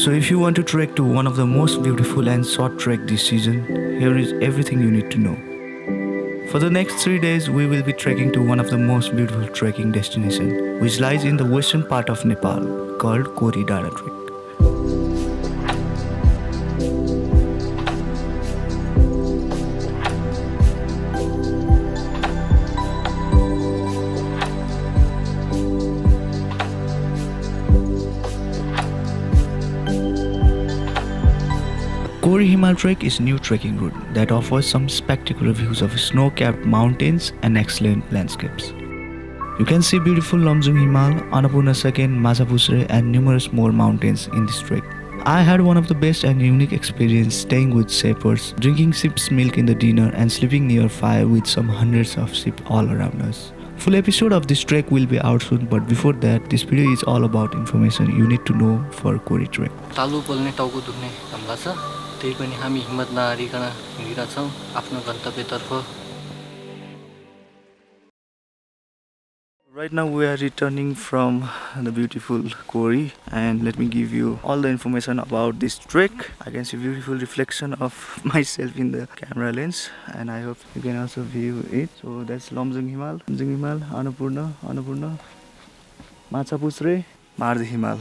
So if you want to trek to one of the most beautiful and short trek this season, here is everything you need to know. For the next 3 days, we will be trekking to one of the most beautiful trekking destinations, which lies in the western part of Nepal, called Kori Trek. Kori Himal Trek is a new trekking route that offers some spectacular views of snow-capped mountains and excellent landscapes. You can see beautiful Lomjung Himal, Annapurna Second, Mazapusre and numerous more mountains in this trek. I had one of the best and unique experience staying with shepherds, drinking sheep's milk in the dinner and sleeping near fire with some hundreds of sheep all around us. Full episode of this trek will be out soon, but before that, this video is all about information you need to know for Kori Trek. तालु बोल्ने टाउको दुख्ने हमला छ त्यही पनि हामी हिम्मत नहारिकन हिँडिरहेछौँ आफ्नो गन्तव्यतर्फ. Right now we are returning from the beautiful Kori, and let me give you all the information about this trek. I can see beautiful reflection of myself in the camera lens, and I hope you can also view it. So that's Lomjung Himal, Annapurna, Mazapusre, Mardi Himal.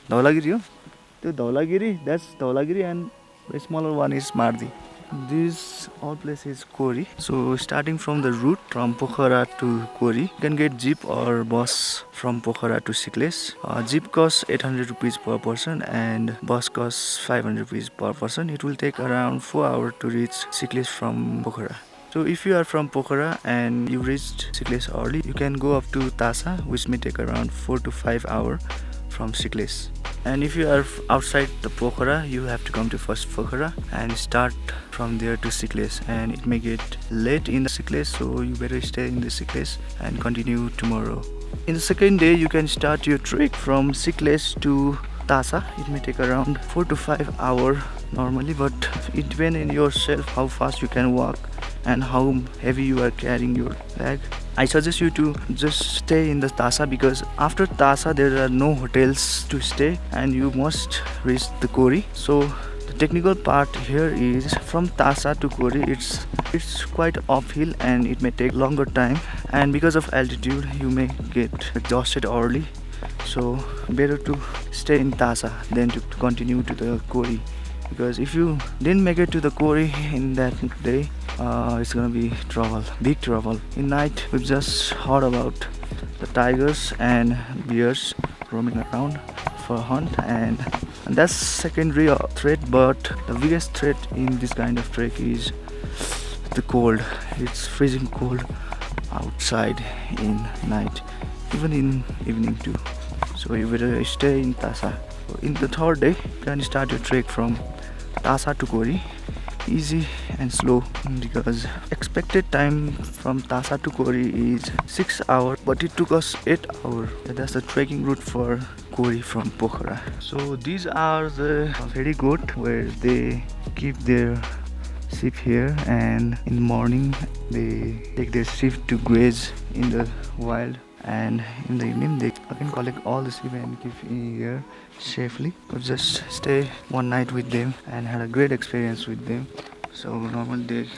Dhaulagiri ho? The Dhaulagiri, that's Dhaulagiri, and the smaller one is Mardi. This all place is Kori. So starting from the route from Pokhara to Kori, you can get jeep or bus from Pokhara to Sikles. Jeep costs 800 rupees per person and bus costs 500 rupees per person. It will take around 4 hours to reach Sikles from Pokhara. So if you are from Pokhara and you reached Sikles early, you can go up to Tasa, which may take around 4 to 5 hours from Sikles. And if you are outside the Pokhara, you have to come to first Pokhara and start from there to Sikles, and it may get late in the Sikles, so you better stay in the Sikles and continue tomorrow. In the second day, you can start your trek from Sikles to Tasa. It may take around 4 to 5 hours normally, but it depends on yourself how fast you can walk and how heavy you are carrying your bag. I suggest you to just stay in the Tasa, because after Tasa there are no hotels to stay and you must reach the Kori. So the technical part here is from Tasa to Kori, it's quite uphill and it may take longer time, and because of altitude you may get exhausted early. So better to stay in Tasa than to continue to the Kori, because if you didn't make it to the Kori in that day, it's gonna be trouble, big trouble. In night we've just heard about the tigers and bears roaming around for a hunt, and that's secondary threat, but the biggest threat in this kind of trek is the cold. It's freezing cold outside in night, even in evening too. So you better stay in Tasa. In the third day, you can start your trek from Tasa to Kori, easy and slow, because expected time from Tasa to Kori is 6 hours, but it took us 8 hours. That's the trekking route for Kori from Pokhara. So these are the very goat where they keep their sheep here, and in the morning they take their sheep to graze in the wild, and in the evening they again collect all the sheep and keep here safely. But just stay one night with them and had a great experience with them. So normally they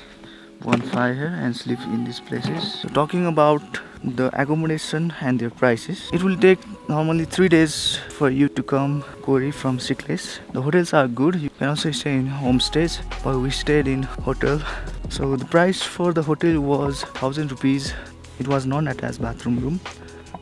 bonfire and sleep in these places. So talking about the accommodation and their prices, it will take normally 3 days for you to come Kori from Sikles. The hotels are good. You can also stay in homestays, but we stayed in hotel. So the price for the hotel was 1000 rupees. It was non-attached bathroom room,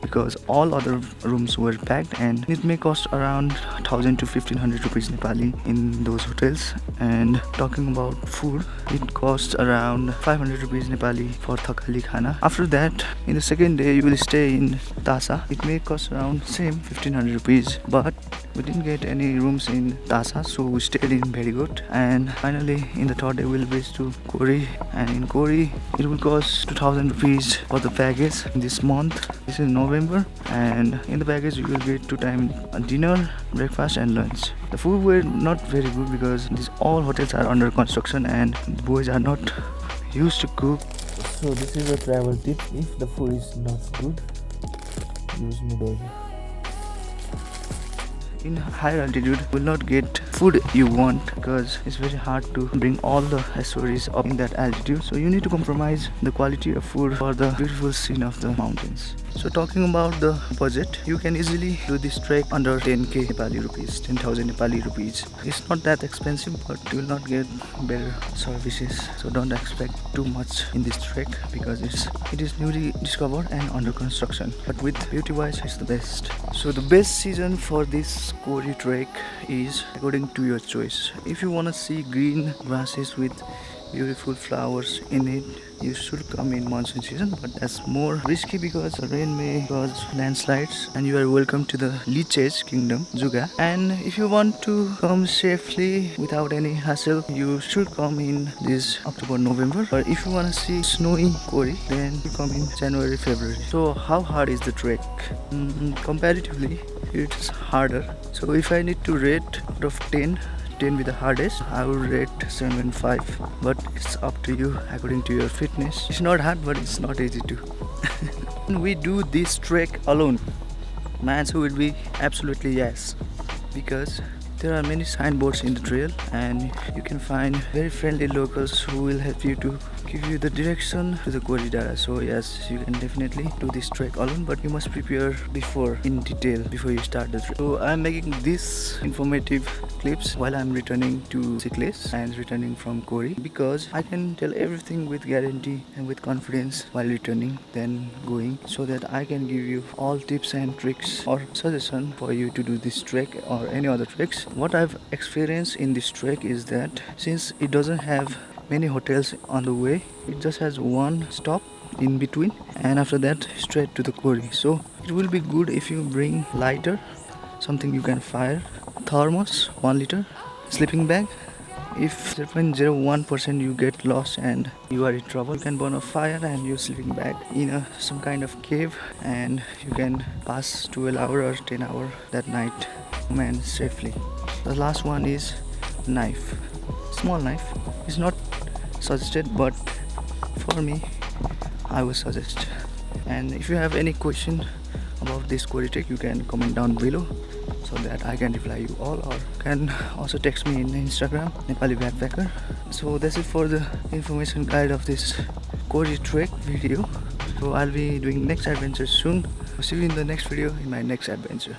because all other rooms were packed, and it may cost around 1000 to 1500 rupees Nepali in those hotels. And talking about food, it costs around 500 rupees Nepali for thakali khana. After that, in the second day you will stay in Tasa. It may cost around same 1500 rupees, but we didn't get any rooms in Tasa, so we stayed in Berigot. And finally in the third day we'll reach to Kori, and in Kori it will cost 2000 rupees for the package this month. This is November, and in the package you will get 2 times dinner, breakfast and lunch. The food were not very good because these all hotels are under construction and the boys are not used to cook. So this is a travel tip: if the food is not good, use noodle. in higher altitude you will not get food you want because it's very hard to bring all the accessories up in that altitude. So you need to compromise the quality of food for the beautiful scene of the mountains. So talking about the budget, you can easily do this trek under 10k Nepali rupees, 10,000 Nepali rupees. It's not that expensive, but you will not get better services. So don't expect too much in this trek because it is newly discovered and under construction. But with beauty wise, it's the best. So the best season for this Kori Trek is according to your choice. If you want to see green grasses with beautiful flowers in it, you should come in monsoon season, but that's more risky because rain may cause landslides. And you are welcome to the Liches Kingdom, Juga. And if you want to come safely without any hassle, you should come in this October, November. But if you want to see snowy Kori, then you come in January, February. So how hard is the trek? Comparatively, it's harder. So if I need to rate out of 10 with the hardest, I would rate 7.5, but it's up to you according to your fitness. It's not hard, but it's not easy too. We do this trek alone. My answer would be absolutely yes, because there are many signboards in the trail and you can find very friendly locals who will help you to give you the direction to the Kori Dara. So yes, you can definitely do this trek alone, but you must prepare in detail before you start the trek. So I'm making these informative clips while I'm returning to Sikles and returning from Kori, because I can tell everything with guarantee and with confidence while returning then going, so that I can give you all tips and tricks or suggestion for you to do this trek or any other treks. What I've experienced in this trek is that since it doesn't have many hotels on the way, it just has one stop in between, and after that straight to the Kori. So it will be good if you bring lighter, something you can fire, thermos 1 liter, sleeping bag. If 0.01% you get lost and you are in trouble, you can burn a fire and your sleeping bag in some kind of cave, and you can pass 12 hours or 10 hours that night man safely. The last one is knife. Small knife is not suggested, but for me I would suggest. And if you have any question about this Kori Trek, you can comment down below so that I can reply you all, or can also text me in Instagram, Nepali Backpacker. So that's it for the information guide of this Kori Trek video. So I'll be doing next adventure soon. See you in the next video in my next adventure.